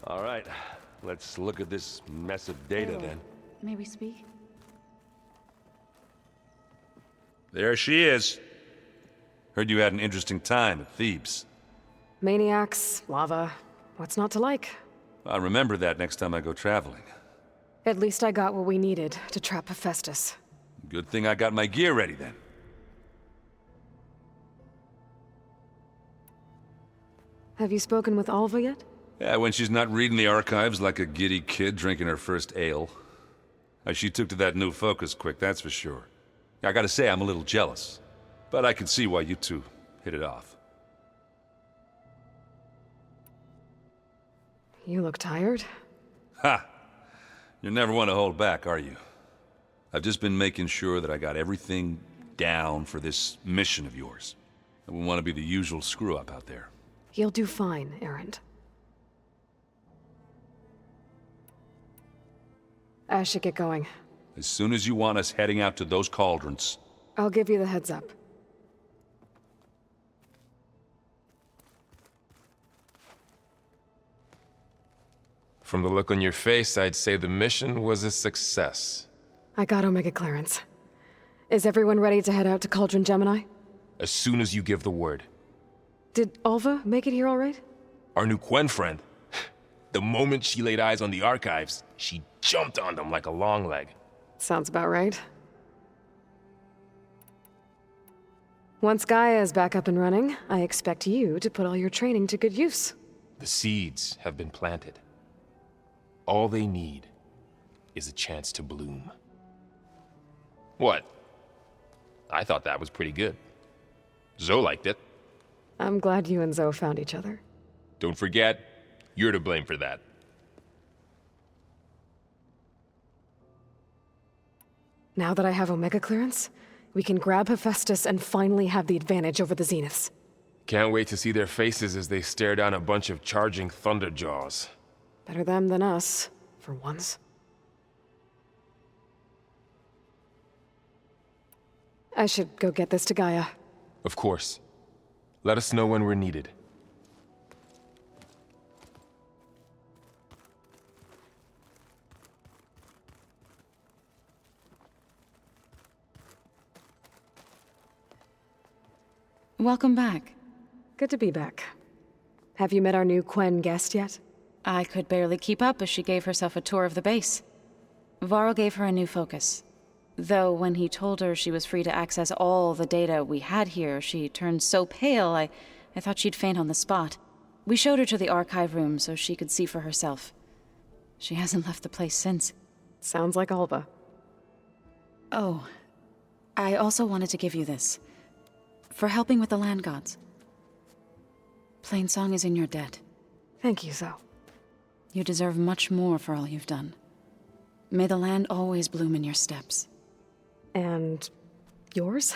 All right, let's look at this mess of data then. May we speak? There she is. Heard you had an interesting time at Thebes. Maniacs, lava, what's not to like? I'll remember that next time I go traveling. At least I got what we needed to trap Hephaestus. Good thing I got my gear ready then. Have you spoken with Alva yet? Yeah, when she's not reading the archives like a giddy kid drinking her first ale. She took to that new focus quick, that's for sure. I gotta say, I'm a little jealous. But I can see why you two hit it off. You look tired. Ha! You never want to hold back, are you? I've just been making sure that I got everything down for this mission of yours. I wouldn't want to be the usual screw-up out there. You'll do fine, Errand. I should get going. As soon as you want us heading out to those cauldrons. I'll give you the heads up. From the look on your face, I'd say the mission was a success. I got Omega clearance. Is everyone ready to head out to Cauldron Gemini? As soon as you give the word. Did Alva make it here all right? Our new Quen friend. The moment she laid eyes on the archives, she jumped on them like a long leg. Sounds about right. Once Gaia is back up and running, I expect you to put all your training to good use. The seeds have been planted. All they need is a chance to bloom. What? I thought that was pretty good. Zoe liked it. I'm glad you and Zoe found each other. Don't forget, you're to blame for that. Now that I have Omega clearance, we can grab Hephaestus and finally have the advantage over the Zeniths. Can't wait to see their faces as they stare down a bunch of charging Thunderjaws. Better them than us, for once. I should go get this to Gaia. Of course. Let us know when we're needed. Welcome back. Good to be back. Have you met our new Quen guest yet? I could barely keep up as she gave herself a tour of the base. Varl gave her a new focus. Though when he told her she was free to access all the data we had here, she turned so pale I thought she'd faint on the spot. We showed her to the archive room so she could see for herself. She hasn't left the place since. Sounds like Alva. Oh, I also wanted to give you this. For helping with the land gods. Plainsong is in your debt. Thank you, Zoe. You deserve much more for all you've done. May the land always bloom in your steps. And yours?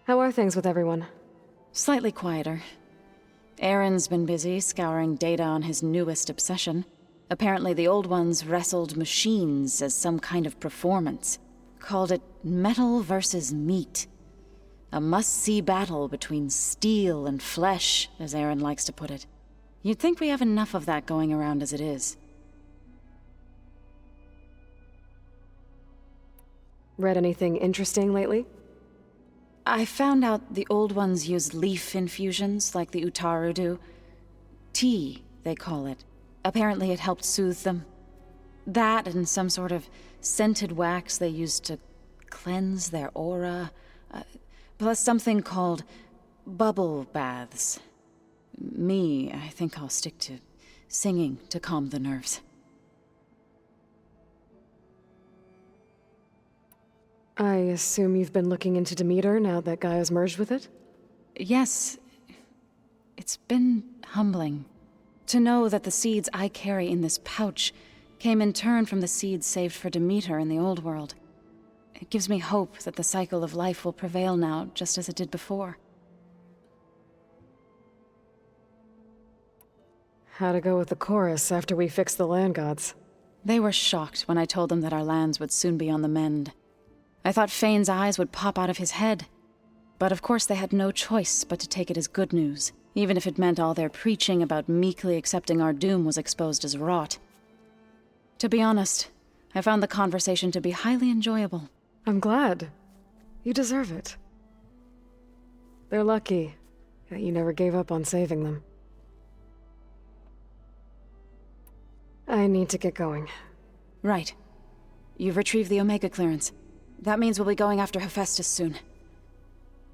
How are things with everyone? Slightly quieter. Aaron's been busy scouring data on his newest obsession. Apparently the old ones wrestled machines as some kind of performance. Called it metal versus meat. A must-see battle between steel and flesh, as Aaron likes to put it. You'd think we have enough of that going around as it is. Read anything interesting lately? I found out the old ones use leaf infusions like the Utaru do. Tea, they call it. Apparently it helped soothe them. That and some sort of scented wax they used to cleanse their aura. Plus something called bubble baths. I think I'll stick to singing to calm the nerves. I assume you've been looking into Demeter now that Gaia's merged with it? Yes. It's been humbling. To know that the seeds I carry in this pouch came in turn from the seeds saved for Demeter in the old world. It gives me hope that the cycle of life will prevail now, just as it did before. How to go with the chorus after we fix the land gods? They were shocked when I told them that our lands would soon be on the mend. I thought Fane's eyes would pop out of his head. But of course they had no choice but to take it as good news, even if it meant all their preaching about meekly accepting our doom was exposed as rot. To be honest, I found the conversation to be highly enjoyable. I'm glad. You deserve it. They're lucky that you never gave up on saving them. I need to get going. Right. You've retrieved the Omega clearance. That means we'll be going after Hephaestus soon.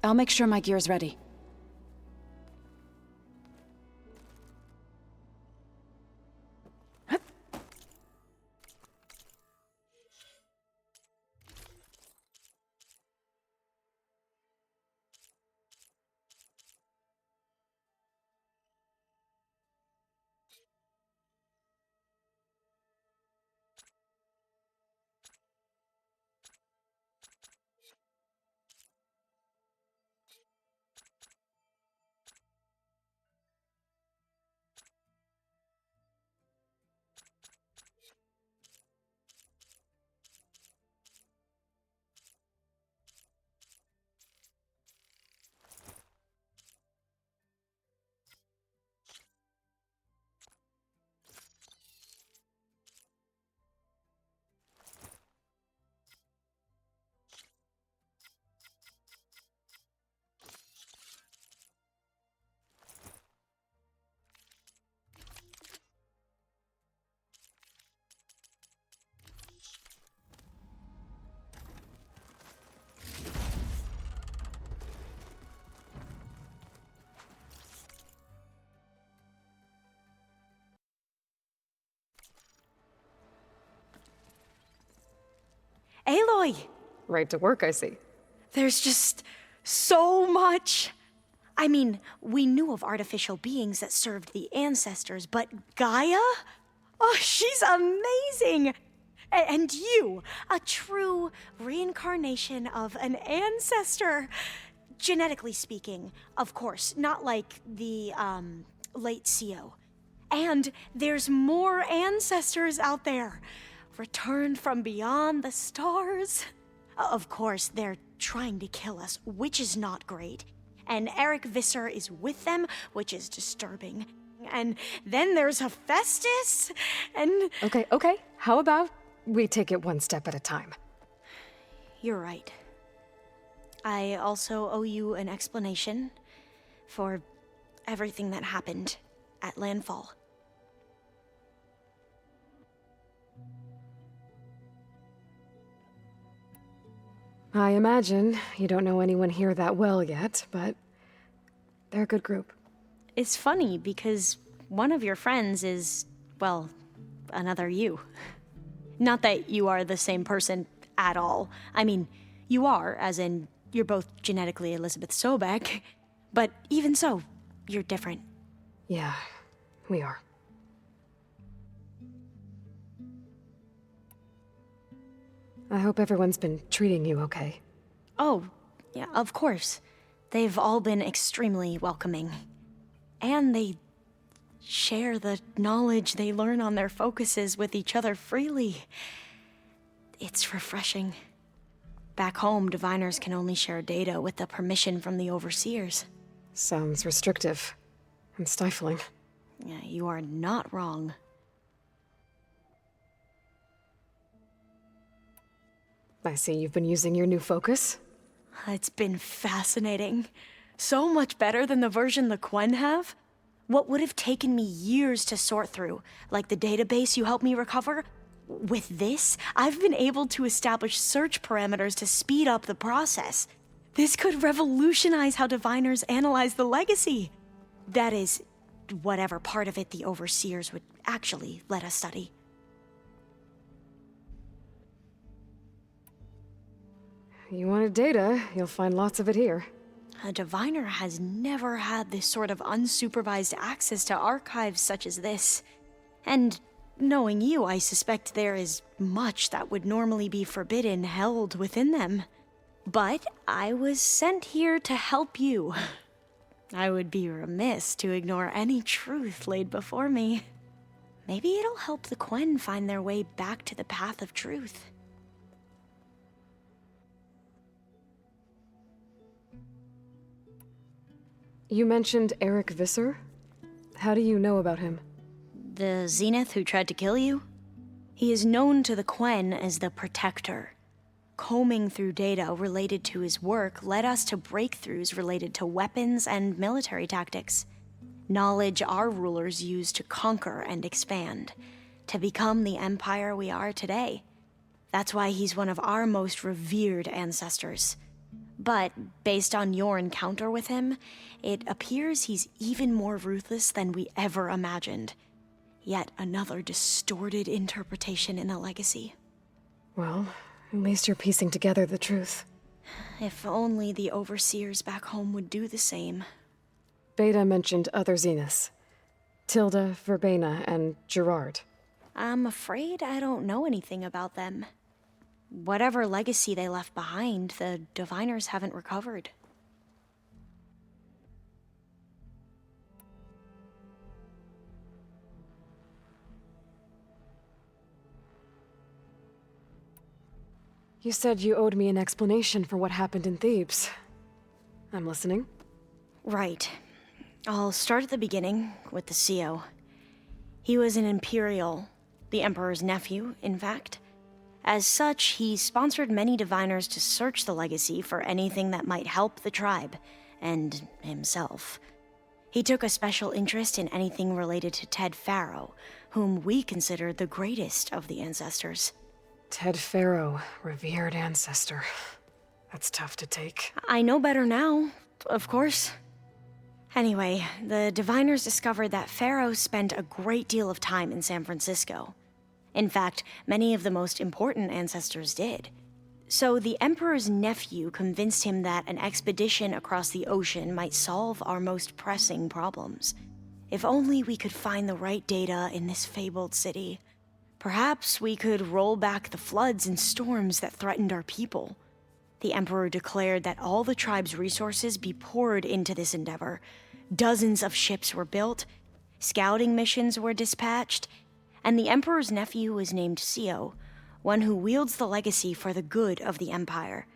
I'll make sure my gear's ready. Aloy! Right to work, I see. There's just so much. I mean, we knew of artificial beings that served the ancestors, but Gaia? Oh, she's amazing! And you, a true reincarnation of an ancestor. Genetically speaking, of course, not like the, late CO. And there's more ancestors out there, returned from beyond the stars. Of course, they're trying to kill us, which is not great. And Eric Visser is with them, which is disturbing. And then there's Hephaestus, and... Okay. How about we take it one step at a time? You're right. I also owe you an explanation for everything that happened at Landfall. I imagine you don't know anyone here that well yet, but they're a good group. It's funny because one of your friends is, well, another you. Not that you are the same person at all. I mean, you are, as in, you're both genetically Elizabeth Sobek, but even so, you're different. Yeah, we are. I hope everyone's been treating you okay. Oh, yeah, of course. They've all been extremely welcoming. And they share the knowledge they learn on their focuses with each other freely. It's refreshing. Back home, diviners can only share data with the permission from the overseers. Sounds restrictive and stifling. Yeah, you are not wrong. I see you've been using your new focus. It's been fascinating. So much better than the version the Quen have. What would have taken me years to sort through, like the database you helped me recover, with this, I've been able to establish search parameters to speed up the process. This could revolutionize how diviners analyze the legacy. That is, whatever part of it the overseers would actually let us study. You wanted data, you'll find lots of it here. A diviner has never had this sort of unsupervised access to archives such as this. And knowing you, I suspect there is much that would normally be forbidden held within them. But I was sent here to help you. I would be remiss to ignore any truth laid before me. Maybe it'll help the Quen find their way back to the path of truth. You mentioned Eric Visser? How do you know about him? The Zenith who tried to kill you? He is known to the Quen as the Protector. Combing through data related to his work led us to breakthroughs related to weapons and military tactics. Knowledge our rulers used to conquer and expand, to become the empire we are today. That's why he's one of our most revered ancestors. But based on your encounter with him, it appears he's even more ruthless than we ever imagined. Yet another distorted interpretation in the legacy. Well, at least you're piecing together the truth. If only the overseers back home would do the same. Beta mentioned other Zeniths. Tilda, Verbena, and Gerard. I'm afraid I don't know anything about them. Whatever legacy they left behind, the Diviners haven't recovered. You said you owed me an explanation for what happened in Thebes. I'm listening. Right. I'll start at the beginning, with the CO. He was an Imperial, the Emperor's nephew, in fact. As such, he sponsored many Diviners to search the legacy for anything that might help the tribe, and himself. He took a special interest in anything related to Ted Faro, whom we consider the greatest of the ancestors. Ted Faro, revered ancestor. That's tough to take. I know better now, of course. Anyway, the Diviners discovered that Faro spent a great deal of time in San Francisco. In fact, many of the most important ancestors did. So the Emperor's nephew convinced him that an expedition across the ocean might solve our most pressing problems. If only we could find the right data in this fabled city. Perhaps we could roll back the floods and storms that threatened our people. The Emperor declared that all the tribe's resources be poured into this endeavor. Dozens of ships were built, scouting missions were dispatched, and the Emperor's nephew was named CO, one who wields the legacy for the good of the Empire.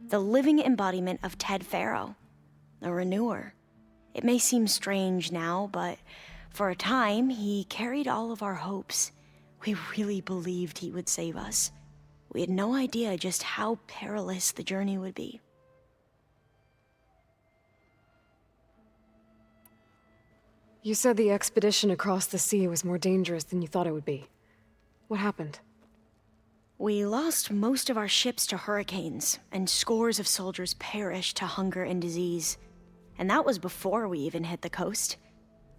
The living embodiment of Ted Faro, a renewer. It may seem strange now, but for a time, he carried all of our hopes. We really believed he would save us. We had no idea just how perilous the journey would be. You said the expedition across the sea was more dangerous than you thought it would be. What happened? We lost most of our ships to hurricanes, and scores of soldiers perished to hunger and disease. And that was before we even hit the coast.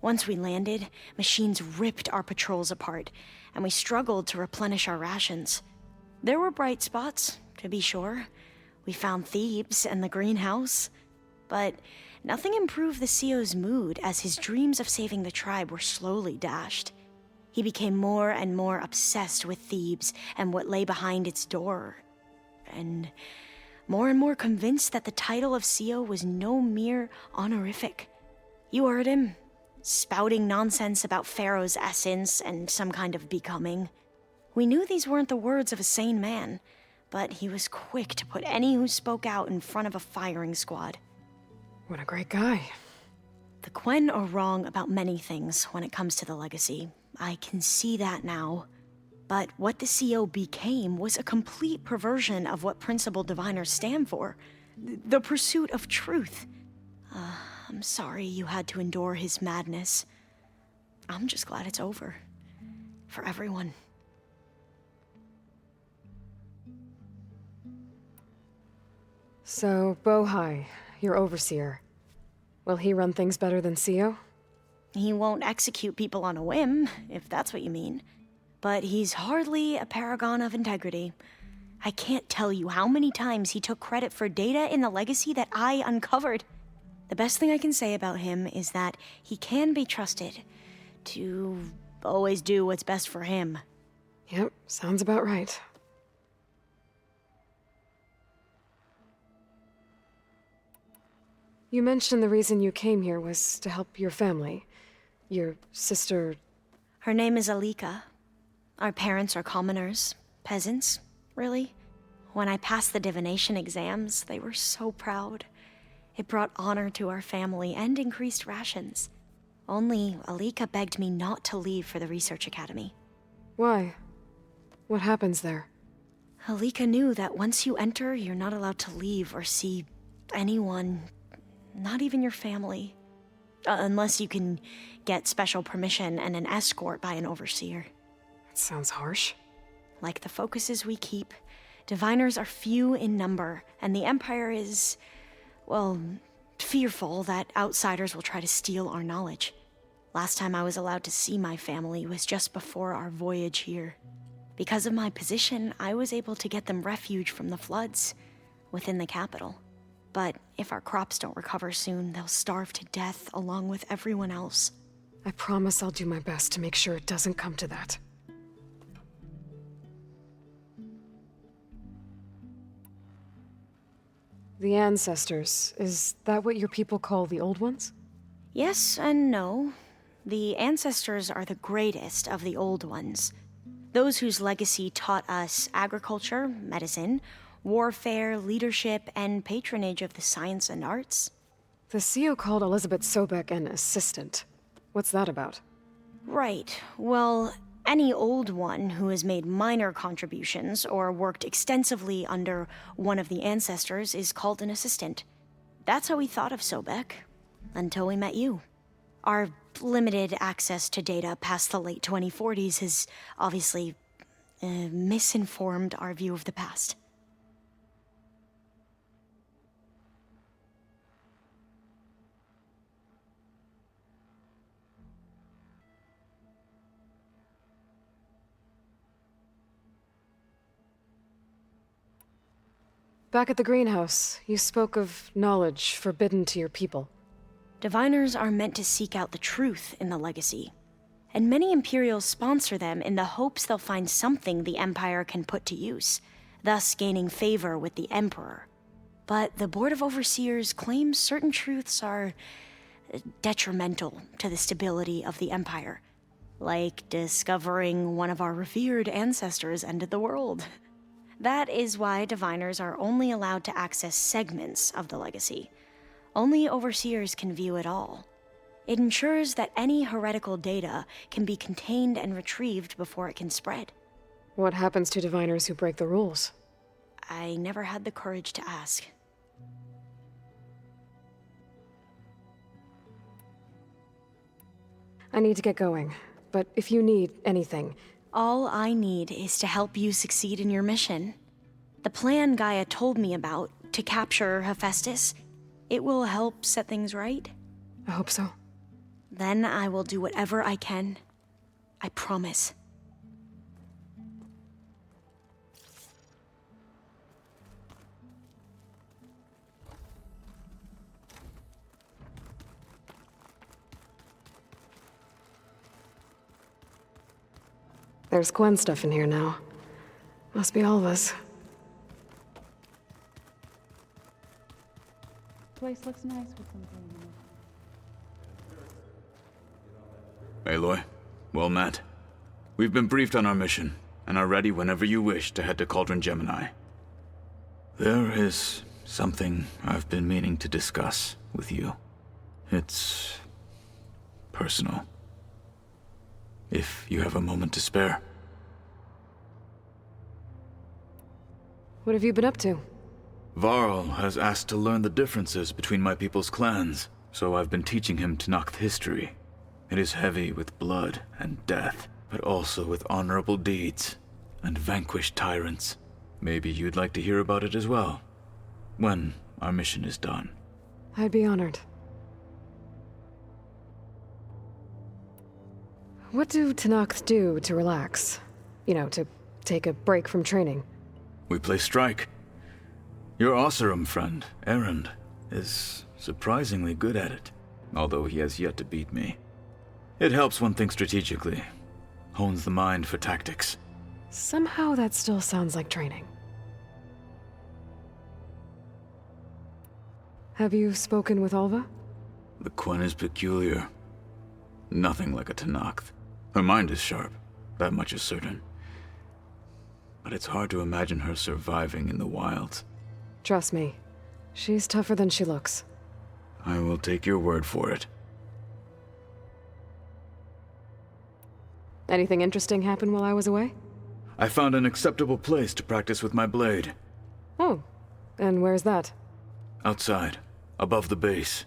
Once we landed, machines ripped our patrols apart, and we struggled to replenish our rations. There were bright spots, to be sure. We found Thebes and the greenhouse. But nothing improved the CO's mood as his dreams of saving the tribe were slowly dashed. He became more and more obsessed with Thebes and what lay behind its door. And more convinced that the title of CO was no mere honorific. You heard him, spouting nonsense about Pharaoh's essence and some kind of becoming. We knew these weren't the words of a sane man, but he was quick to put any who spoke out in front of a firing squad. What a great guy. The Quen are wrong about many things when it comes to the legacy. I can see that now. But what the CO became was a complete perversion of what principal diviners stand for. The pursuit of truth. I'm sorry you had to endure his madness. I'm just glad it's over. For everyone. So, Bohai, your overseer. Will he run things better than CO? He won't execute people on a whim, if that's what you mean. But he's hardly a paragon of integrity. I can't tell you how many times he took credit for data in the legacy that I uncovered. The best thing I can say about him is that he can be trusted to always do what's best for him. Yep, sounds about right. You mentioned the reason you came here was to help your family. Your sister... Her name is Alika. Our parents are commoners. Peasants, really. When I passed the divination exams, they were so proud. It brought honor to our family and increased rations. Only Alika begged me not to leave for the Research Academy. Why? What happens there? Alika knew that once you enter, you're not allowed to leave or see anyone, not even your family. Unless you can get special permission and an escort by an overseer. That sounds harsh. Like the focuses we keep, diviners are few in number, and the Empire is, well, fearful that outsiders will try to steal our knowledge. Last time I was allowed to see my family was just before our voyage here. Because of my position, I was able to get them refuge from the floods within the capital. But if our crops don't recover soon, they'll starve to death along with everyone else. I promise I'll do my best to make sure it doesn't come to that. The ancestors, is that what your people call the old ones? Yes and no. The ancestors are the greatest of the old ones. Those whose legacy taught us agriculture, medicine, warfare, leadership, and patronage of the science and arts. The CEO called Elizabeth Sobek an assistant. What's that about? Right. Well, any old one who has made minor contributions or worked extensively under one of the ancestors is called an assistant. That's how we thought of Sobek, until we met you. Our limited access to data past the late 2040s has obviously misinformed our view of the past. Back at the greenhouse, you spoke of knowledge forbidden to your people. Diviners are meant to seek out the truth in the legacy, and many Imperials sponsor them in the hopes they'll find something the Empire can put to use, thus gaining favor with the Emperor. But the Board of Overseers claims certain truths are detrimental to the stability of the Empire, like discovering one of our revered ancestors ended the world. That is why diviners are only allowed to access segments of the legacy. Only overseers can view it all. It ensures that any heretical data can be contained and retrieved before it can spread. What happens to diviners who break the rules? I never had the courage to ask. I need to get going, but if you need anything... All I need is to help you succeed in your mission. The plan Gaia told me about, to capture Hephaestus, it will help set things right. I hope so. Then I will do whatever I can. I promise. There's Gwen stuff in here now. Must be all of us. Place looks nice with something in it. Aloy, well met. We've been briefed on our mission, and are ready whenever you wish to head to Cauldron Gemini. There is something I've been meaning to discuss with you. It's... personal. If you have a moment to spare. What have you been up to? Varl has asked to learn the differences between my people's clans, so I've been teaching him Tenakth history. It is heavy with blood and death, but also with honorable deeds and vanquished tyrants. Maybe you'd like to hear about it as well, when our mission is done. I'd be honored. What do Tenakth do to relax? You know, to take a break from training? We play strike. Your Oseram friend, Erend, is surprisingly good at it, although he has yet to beat me. It helps one think strategically, hones the mind for tactics. Somehow that still sounds like training. Have you spoken with Alva? The Quen is peculiar. Nothing like a Tenakth. Her mind is sharp, that much is certain. But it's hard to imagine her surviving in the wilds. Trust me, she's tougher than she looks. I will take your word for it. Anything interesting happen while I was away? I found an acceptable place to practice with my blade. Oh, and where's that? Outside, above the base.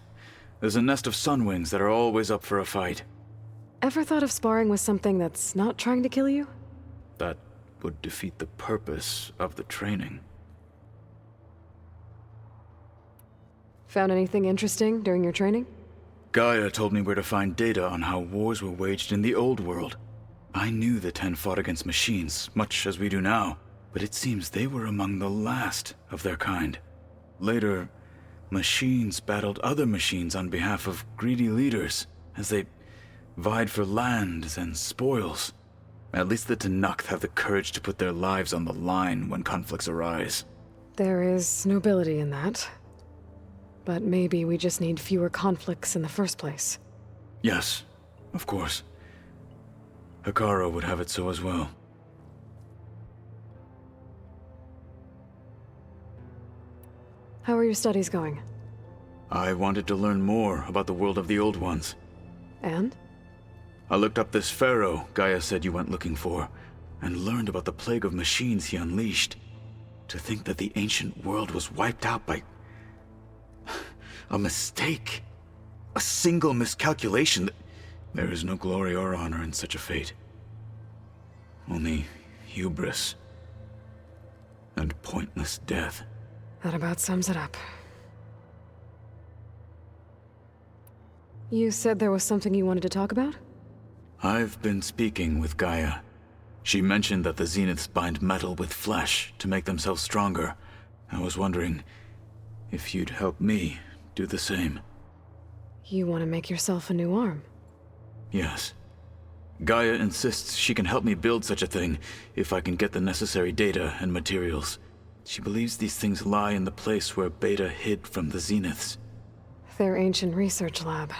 There's a nest of sunwings that are always up for a fight. Ever thought of sparring with something that's not trying to kill you? That would defeat the purpose of the training. Found anything interesting during your training? Gaia told me where to find data on how wars were waged in the old world. I knew the Ten fought against machines, much as we do now, but it seems they were among the last of their kind. Later, machines battled other machines on behalf of greedy leaders, as they vied for lands and spoils. At least the Tenakth have the courage to put their lives on the line when conflicts arise. There is nobility in that. But maybe we just need fewer conflicts in the first place. Yes, of course. Hikaru would have it so as well. How are your studies going? I wanted to learn more about the world of the Old Ones. And? I looked up this pharaoh Gaia said you went looking for, and learned about the plague of machines he unleashed. To think that the ancient world was wiped out by a mistake. A single miscalculation. There is no glory or honor in such a fate. Only hubris and pointless death. That about sums it up. You said there was something you wanted to talk about? I've been speaking with Gaia. She mentioned that the Zeniths bind metal with flesh to make themselves stronger. I was wondering if you'd help me do the same. You want to make yourself a new arm? Yes. Gaia insists she can help me build such a thing if I can get the necessary data and materials. She believes these things lie in the place where Beta hid from the Zeniths. Their ancient research lab.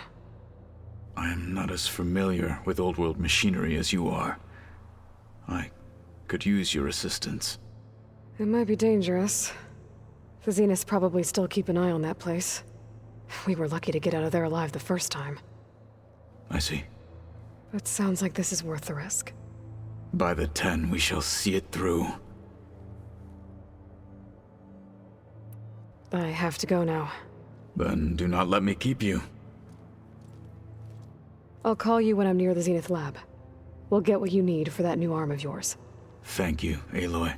I am not as familiar with old world machinery as you are. I could use your assistance. It might be dangerous. The Zeniths probably still keep an eye on that place. We were lucky to get out of there alive the first time. I see. It sounds like this is worth the risk. By the 10, we shall see it through. I have to go now. Then do not let me keep you. I'll call you when I'm near the Zenith lab. We'll get what you need for that new arm of yours. Thank you, Aloy.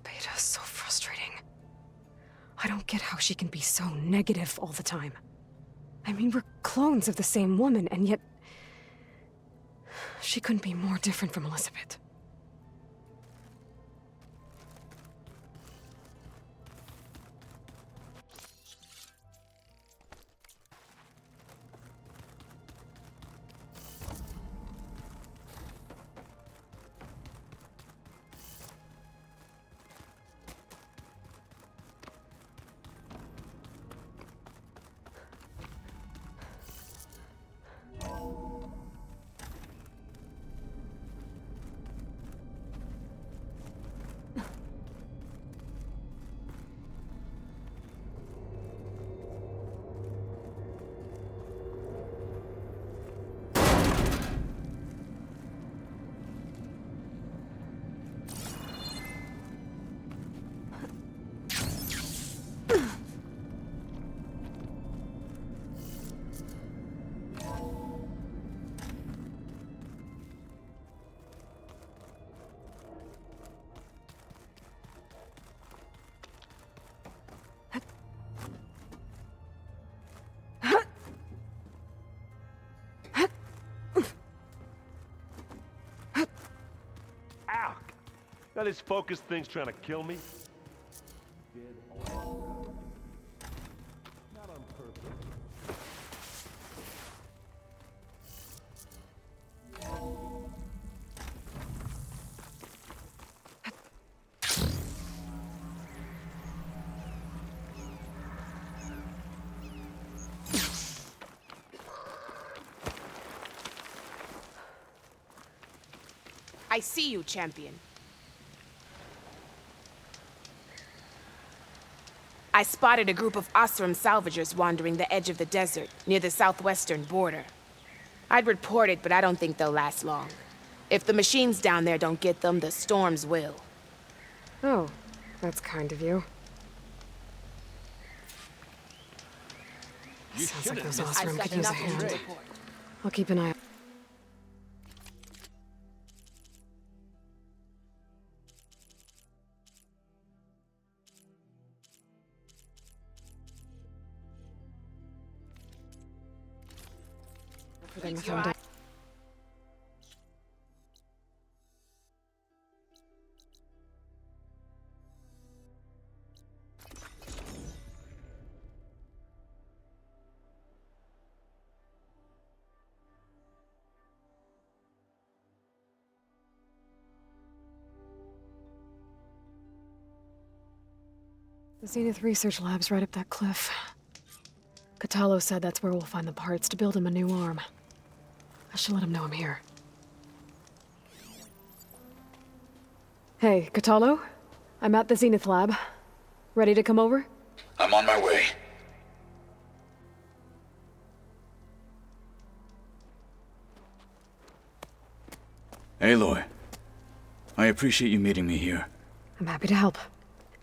Beta's so frustrating. I don't get how she can be so negative all the time. I mean, we're clones of the same woman, and yet she couldn't be more different from Elizabeth. Now this focus thing's trying to kill me. Not on purpose. I see you, champion. I spotted a group of Osram salvagers wandering the edge of the desert, near the southwestern border. I'd report it, but I don't think they'll last long. If the machines down there don't get them, the storms will. Oh, that's kind of you. Sounds like those I've Osram got could use a nothing to hand. report. I'll keep an eye out. For them if I'm done. The Zenith Research Lab's right up that cliff. Catalo said that's where we'll find the parts to build him a new arm. I should let him know I'm here. Hey, Catalo? I'm at the Zenith Lab. Ready to come over? I'm on my way. Aloy, I appreciate you meeting me here. I'm happy to help.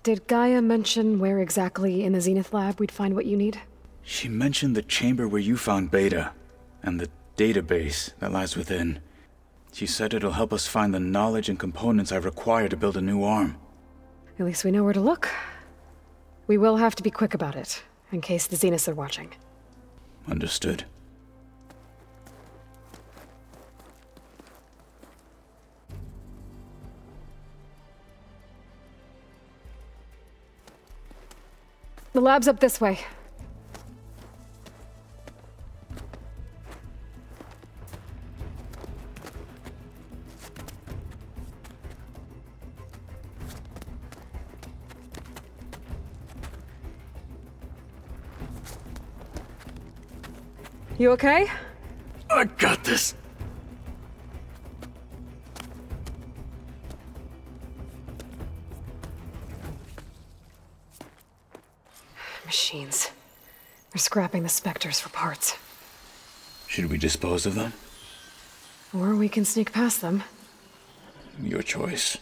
Did Gaia mention where exactly in the Zenith Lab we'd find what you need? She mentioned the chamber where you found Beta, and the database that lies within. She said it'll help us find the knowledge and components I require to build a new arm. At least we know where to look. We will have to be quick about it, in case the Zeniths are watching. Understood. The lab's up this way. You okay? I got this! Machines. They're scrapping the Spectres for parts. Should we dispose of them? Or we can sneak past them. Your choice.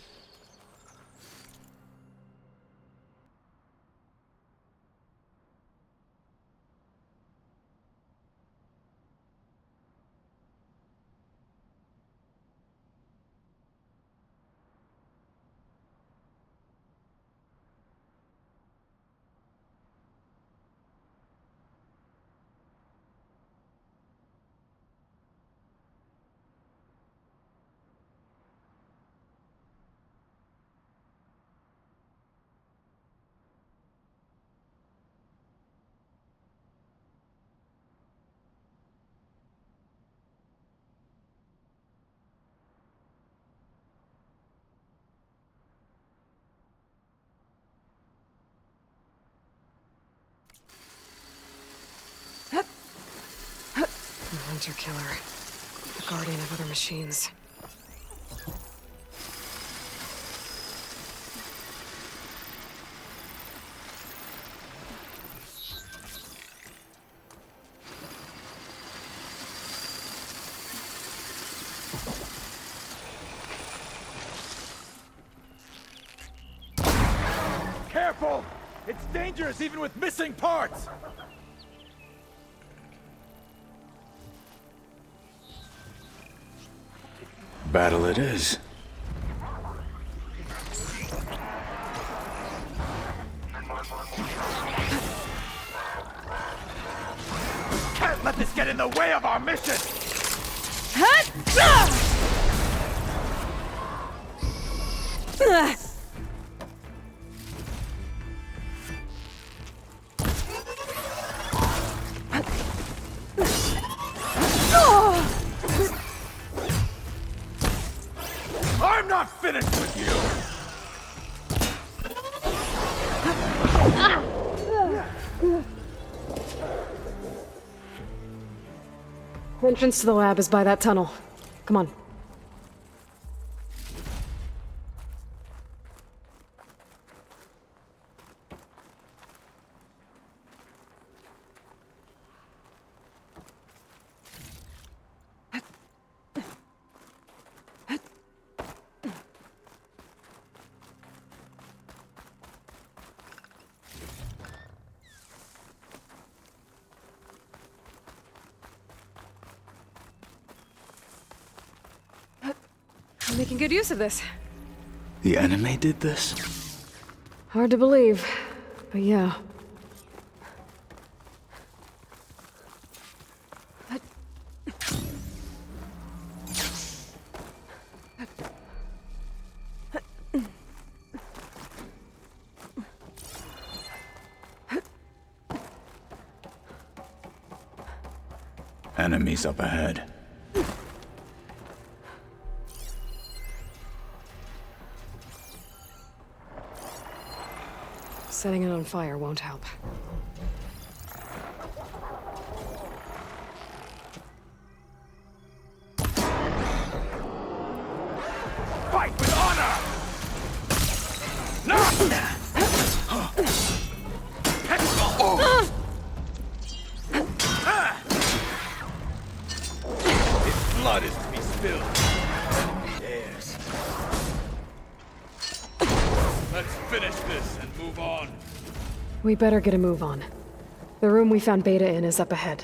The Hunter-Killer. The guardian of other machines. Careful! It's dangerous even with missing parts! Battle it is. Can't let this get in the way of our mission! I'm not finished with you! Entrance to the lab is by that tunnel. Come on. I'm making good use of this. The enemy did this? Hard to believe, but yeah. Enemies up ahead. Setting it on fire won't help. Fight with honor! No! Its blood is to be spilled. Yes. Let's finish this and move on. We better get a move on. The room we found Beta in is up ahead.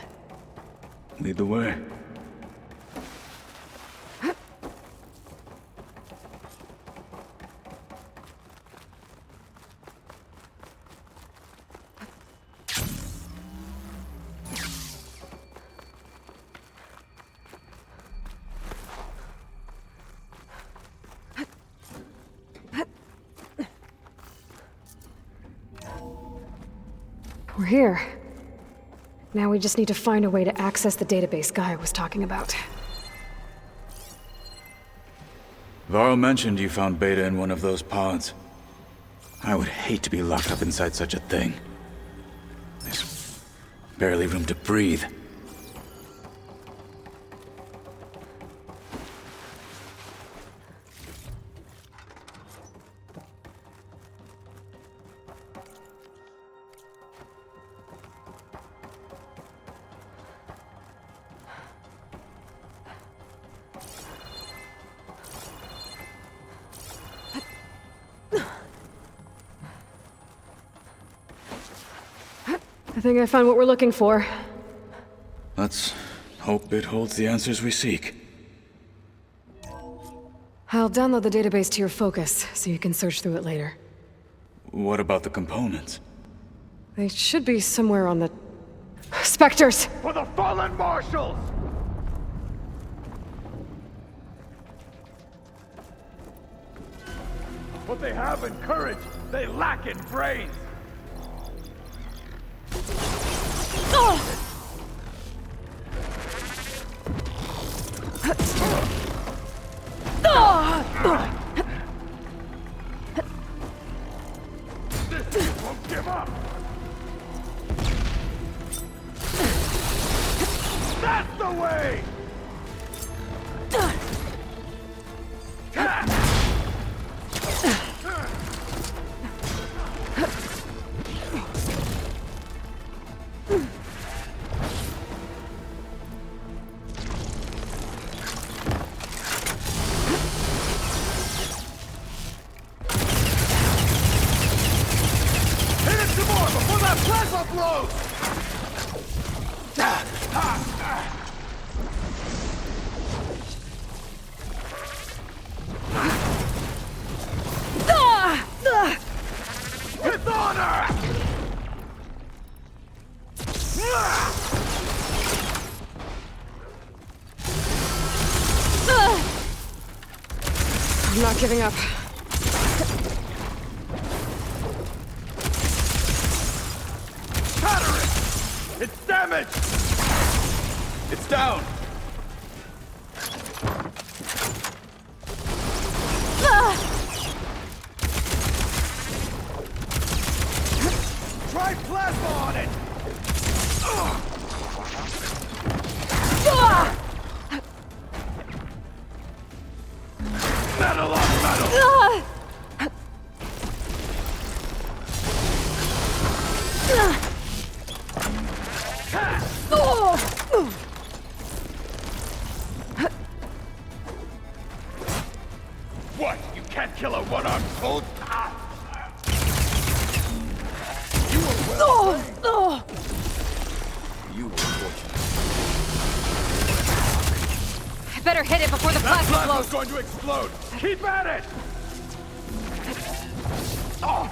Lead the way. We're here. Now we just need to find a way to access the database Gaia was talking about. Varl mentioned you found Beta in one of those pods. I would hate to be locked up inside such a thing. There's barely room to breathe. I think I found what we're looking for. Let's hope it holds the answers we seek. I'll download the database to your Focus, so you can search through it later. What about the components? They should be somewhere on the... Spectres! For the fallen marshals! What they have in courage, they lack in brains! This won't give up! That's the way! With honor! I'm not giving up. damage! It's down! Try plasma on it! Metal on metal! What? You can't kill a one-armed cold? You were well trained. You were fortunate. I better hit it before the That plasma plasma's blows. going to explode! Keep at it! Oh.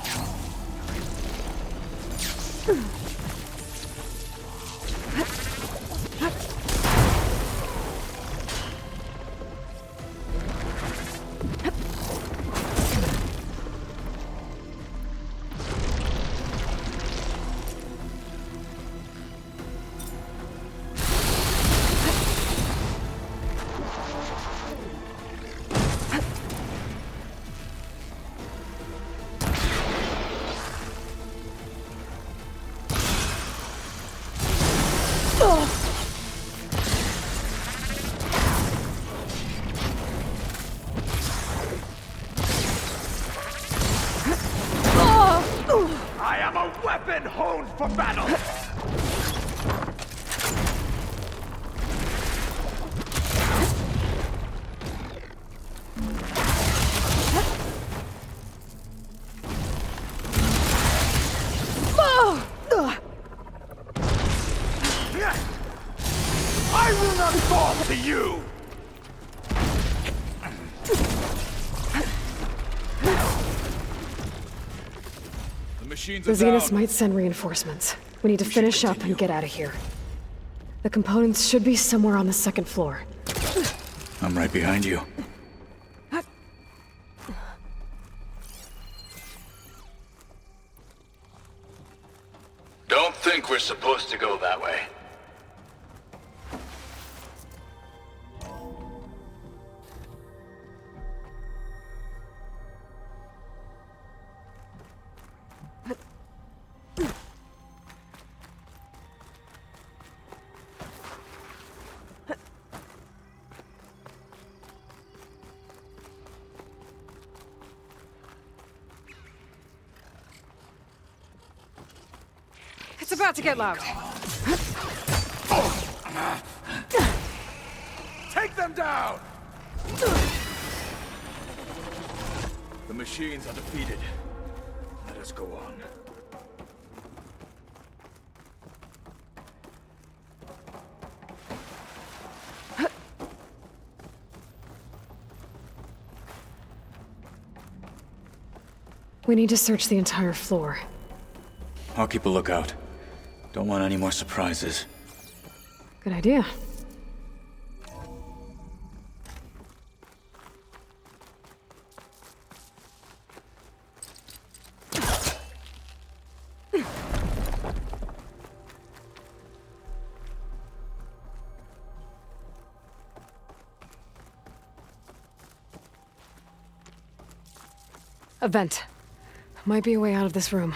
I am a weapon honed for battle! I will not fall to you! The machines The are Zeniths down. might send reinforcements. We need to finish up and get out of here. The components should be somewhere on the second floor. I'm right behind you. Don't think we're supposed to go that way. It's about to get loud. Take them down! The machines are defeated. Let us go on. We need to search the entire floor. I'll keep a lookout. Don't want any more surprises. Good idea. A vent. Might be a way out of this room.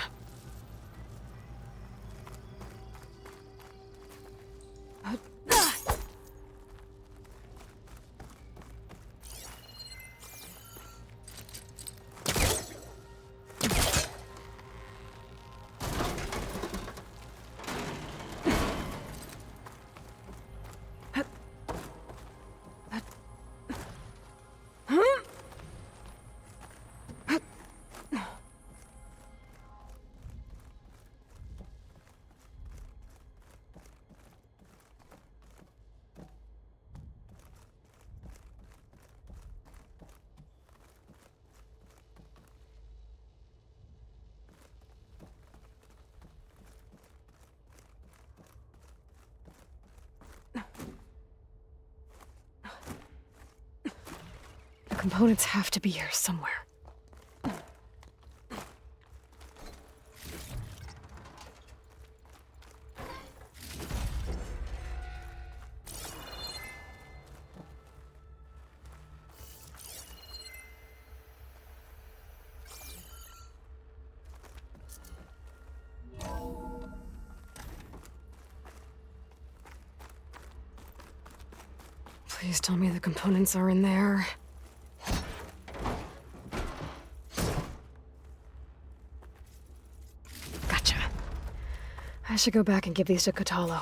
The components have to be here somewhere. Please tell me the components are in there. Gotcha. I should go back and give these to Katalo.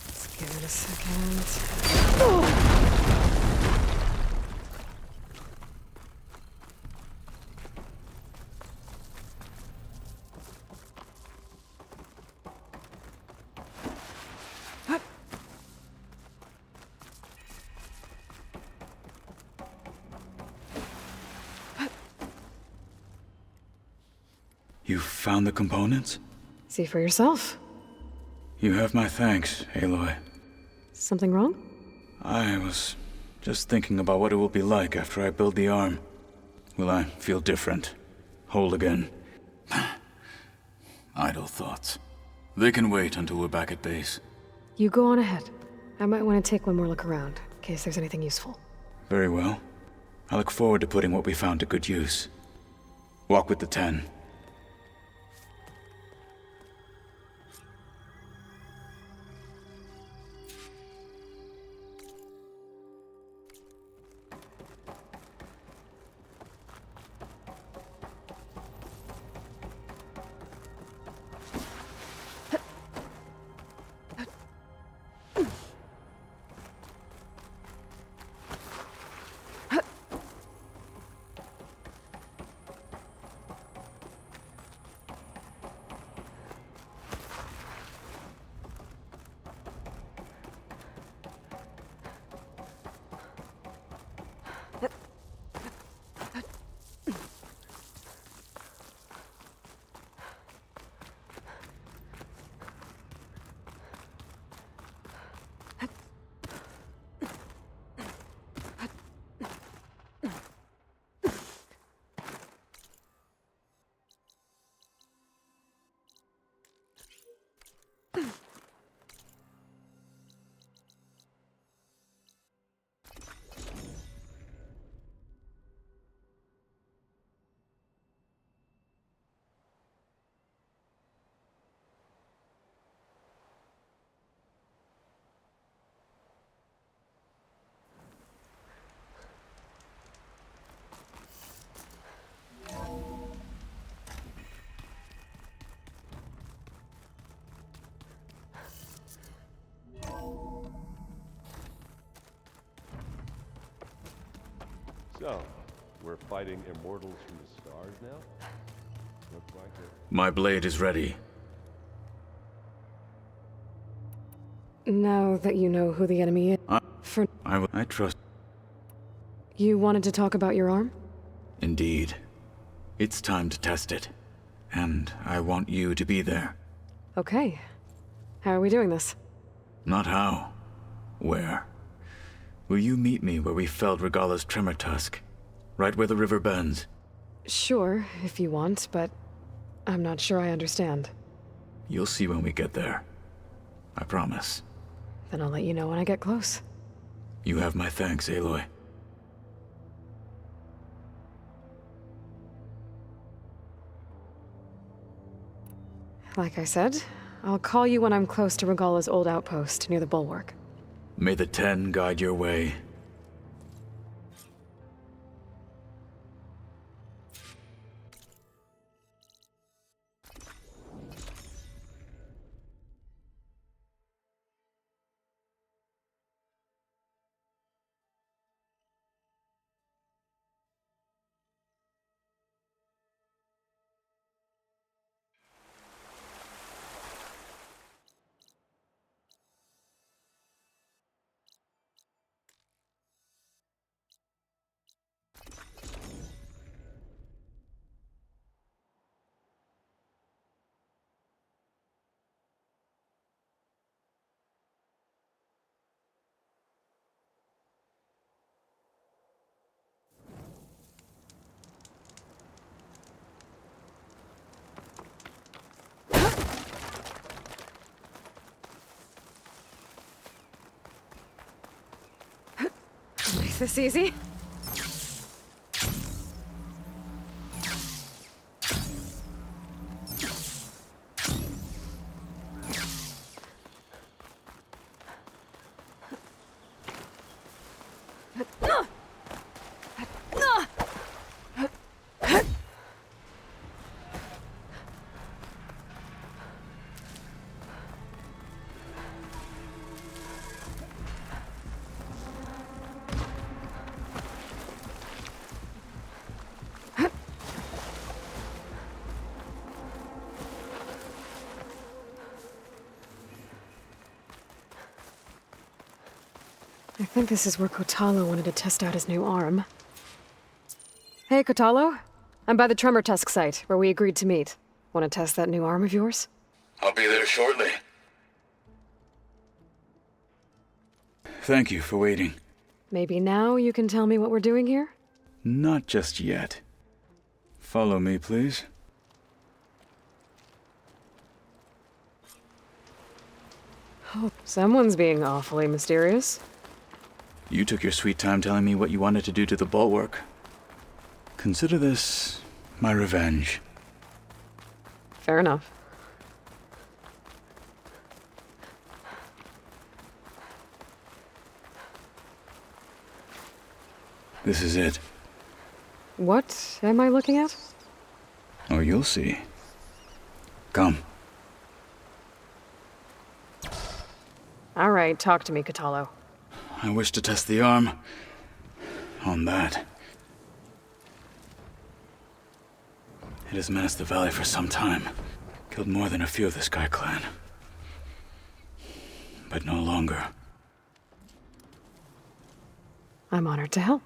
Let's give it a second. You found the components? See for yourself. You have my thanks, Aloy. Something wrong? I was just thinking about what it will be like after I build the arm. Will I feel different? Whole again? Idle thoughts. They can wait until we're back at base. You go on ahead. I might want to take one more look around, in case there's anything useful. Very well. I look forward to putting what we found to good use. Walk with the 10. So, we're fighting immortals from the stars now? Looks like it. My blade is ready. Now that you know who the enemy is, I trust. you wanted to talk about your arm? Indeed. It's time to test it. And I want you to be there. Okay. How are we doing this? Not how. Where? Will you meet me where we felled Regala's tremor tusk? Right where the river bends? Sure, if you want, but I'm not sure I understand. You'll see when we get there. I promise. Then I'll let you know when I get close. You have my thanks, Aloy. Like I said, I'll call you when I'm close to Regala's old outpost near the bulwark. May the 10 guide your way. this easy? I think this is where Kotalo wanted to test out his new arm. Hey, Kotalo. I'm by the Tremor Tusk site, where we agreed to meet. Want to test that new arm of yours? I'll be there shortly. Thank you for waiting. Maybe now you can tell me what we're doing here? Not just yet. Follow me, please. Oh, someone's being awfully mysterious. You took your sweet time telling me what you wanted to do to the bulwark. Consider this my revenge. Fair enough. This is it. What am I looking at? Oh, you'll see. Come. All right, talk to me, Kotalo. I wish to test the arm on that. It has menaced the valley for some time. Killed more than a few of the Sky Clan. But no longer. I'm honored to help.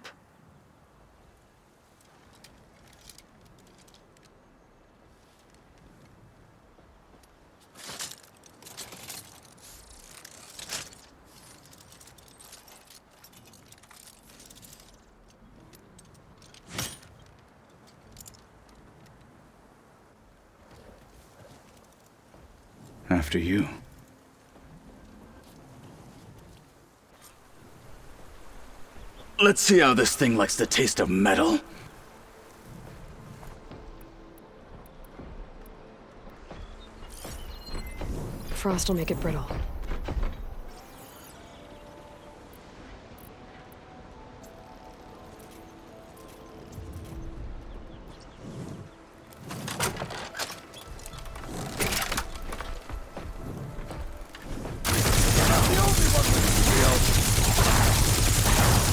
After you. Let's see how this thing likes the taste of metal. Frost will make it brittle.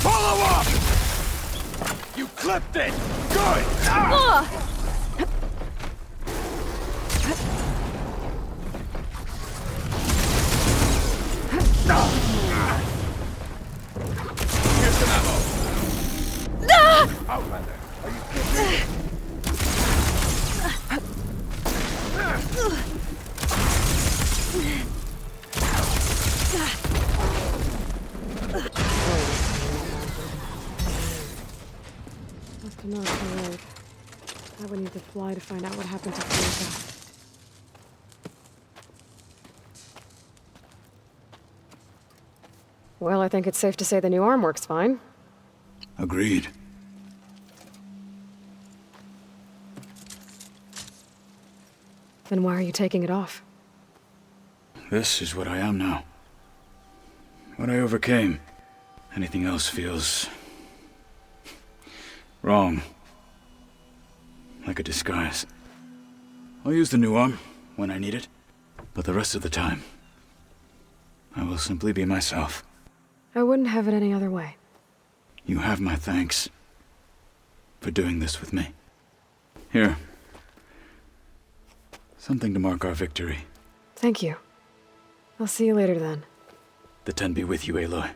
Follow up! You clipped it! Good! Ah! Here's some ammo. Outlander, are you kidding me? Must have knocked her leg. I would need to fly to find out what happened to Felica. Well, I think it's safe to say the new arm works fine. Agreed. Then why are you taking it off? This is what I am now. What I overcame. Anything else feels wrong. Like a disguise. I'll use the new arm when I need it, but the rest of the time, I will simply be myself. I wouldn't have it any other way. You have my thanks for doing this with me. Here. Something to mark our victory. Thank you. I'll see you later then. The Ten be with you, Aloy.